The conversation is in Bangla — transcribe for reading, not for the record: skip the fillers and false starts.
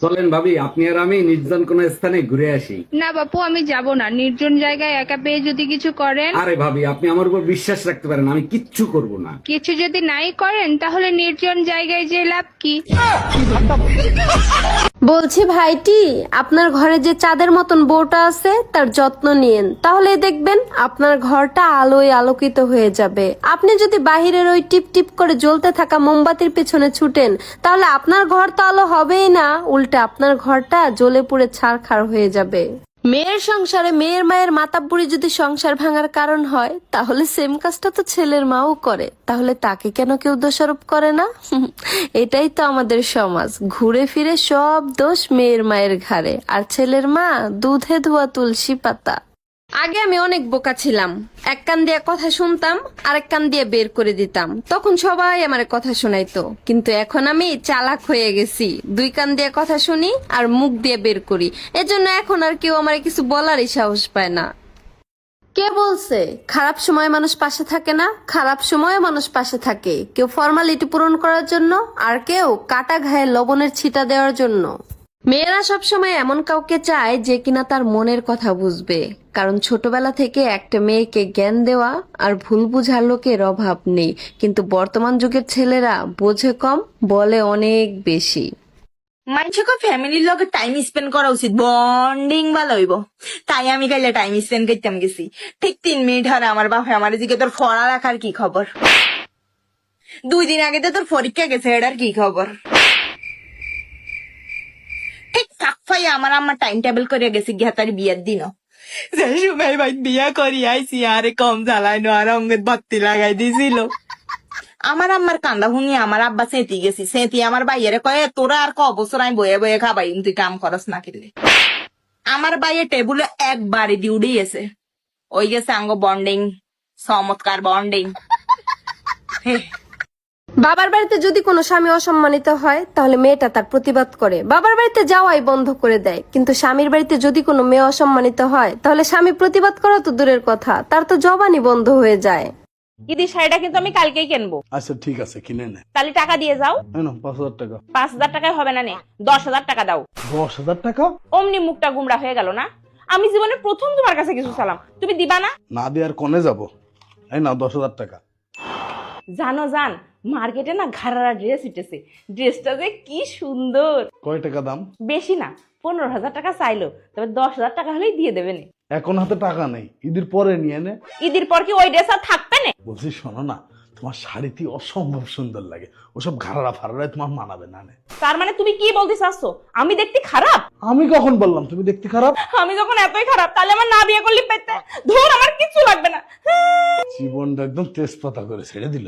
চলেন ভাবি, আপনি আর আমি নির্জন কোন স্থানে ঘুরে আসি। না বাপু, আমি যাব না। নির্জন জায়গায় একা পেয়ে যদি কিছু করেন। আরে ভাবি, আপনি আমার উপর বিশ্বাস রাখতে পারেন, আমি কিচ্ছু করব না। কিছু যদি নাই করেন তাহলে নির্জন জায়গায় যে লাভ কি? বলছি ভাইটি, আপনার ঘরে যে চাঁদের মতন বউটা আছে তার যত্ন নিয়েন, তাহলে দেখবেন আপনার ঘরটা আলোয় আলোকিত হয়ে যাবে। আপনি যদি বাহিরের ওই টিপ টিপ করে জ্বলতে থাকা মোমবাতির পেছনে ছুটেন, তাহলে আপনার ঘর তো আলো হবেই না, উল্টে আপনার ঘরটা জ্বলে পুড়ে ছারখার হয়ে যাবে। মেয়ের সংসারে মেয়ের মায়ের মাতাব্বুরি যদি সংসার ভাঙার কারণ হয়, তাহলে সেম কাজটা তো ছেলের মাও করে, তাহলে তাকে কেন কেউ দোষারোপ করে না? এটাই তো আমাদের সমাজ, ঘুরে ফিরে সব দোষ মেয়ের মায়ের ঘাড়ে, আর ছেলের মা দুধে ধোয়া তুলসী পাতা। আগে আমি অনেক বোকা ছিলাম, এক কান দিয়ে কথা শুনতাম আরেক কান দিয়ে বের করে দিতাম, তখন সবাই আমার কথা শোনাইতো। কিন্তু এখন আমি চালাক হয়ে গেছি, দুই কান দিয়ে কথা শুনি আর মুখ দিয়ে বের করি, এজন্য এখন আর কেউ আমার কিছু বলারই সাহস পায় না। কে বলছে খারাপ সময় মানুষ পাশে থাকে না? খারাপ সময়ে মানুষ পাশে থাকে, কেউ ফর্মালিটি পূরণ করার জন্য, আর কেউ কাটা ঘায়ে লবণের ছিটা দেওয়ার জন্য। মেয়েরা সবসময় এমন কাউকে চায় যে কিনা তার মনের কথা বুঝবে, কারণ ছোটবেলা থেকে একটা মেয়েকে জ্ঞান দেওয়া আর ভুল বুঝার লোকের অভাব নেই। কিন্তু বর্তমান যুগের ছেলেরা বোঝে কম, বলে অনেক বেশি। মানুষকে ফ্যামিলির লগে টাইম স্পেন্ড করা উচিত, বন্ডিং ভালো হইব। তাই আমি কাইলে টাইম স্পেন্ড করতাম গেছি। ঠিক 3 মিনিট হরে আমার বাপে আমার দিকে তোর পড়া রাখার কি খবর, 2 দিন আগে তো তোর পরীক্ষা গেছে, এটার কি খবর। ঠিক ফাঁকফাই আমার আম্মা টাইম টেবিল করে গেছি গিয়া তার বিয়ের দিনও। যে সময় ভাই বিয়া করি আইসি আরে কম জ্বালাইনো আর অঙ্গের বাত্তি লাগাই দিছিল। আমার আম্মার কান্দা শুনি আমার আব্বা সেঁতি গেছি, সেঁতি আমার বাইরে কয়ে তোরা আর বছর আমি বয়ে বয়ে খাবাই, তুই কাম করস না কিনলে। আমার বাইরে টেবুলে একবারে ডিউডি গেছে, ওই গেছে আঙ্গ বন্ডিং, চমৎকার বন্ডিং। বাবার বাড়িতে যদি কোনো স্বামী অসম্মানিত হয়, তাহলে মেয়েটা তার প্রতিবাদ করে বাবার বাড়িতে যাওয়াই বন্ধ করে দেয়। কিন্তু স্বামীর বাড়িতে যদি কোনো মেয়ে অসম্মানিত হয়, তাহলে স্বামী প্রতিবাদ করা তো দূরের কথা, তার তো জবানই বন্ধ হয়ে যায়। ঈদের শাড়িটা কিন্তু আমি কালকেই কিনবো। আচ্ছা ঠিক আছে, কিনে নে। তাহলে টাকা দিয়ে যাও। 5,000 টাকা। 5,000 টাকায় হবে না, নে 10,000 টাকা দাও। 10,000 টাকা? অমনি মুখটা গুমরা হয়ে গেল না? আমি জীবনে প্রথম তোমার কাছে কিছু চালাম, তুমি দিবা না? না দিয়ে আর কোনে যাব? এই না 10,000 টাকা। জানো জান, মার্কেটে না ঘাড়ারা ড্রেস উঠেছে, ড্রেসটা যে কি সুন্দর। কয় টাকা দাম? বেশি না, 15,000 টাকা চাইলো, তবে 10,000 টাকা হলেই দিয়ে দেবে নে। এখন হাতে টাকা নেই, ঈদের পরে নিয়ে নে। ঈদের পর কি ওই ড্রেস আর থাকবে না? বলছি শোনো না, তোমার শাড়িটি অসম্ভব সুন্দর লাগে, ওসব ঘাড়া ফাড়ায় তোমার মানাবে না। নে। তার মানে তুমি কি বলতে চাচ্ছো, আমি দেখতে খারাপ? আমি কখন বললাম তুমি দেখতে খারাপ? আমি যখন এতই খারাপ, তাহলে আমার না বিয়ে করলে পেতে ধর, আমার কিছু লাগবে না। জীবনটা একদম তেজপাতা করে ছেড়ে দিল।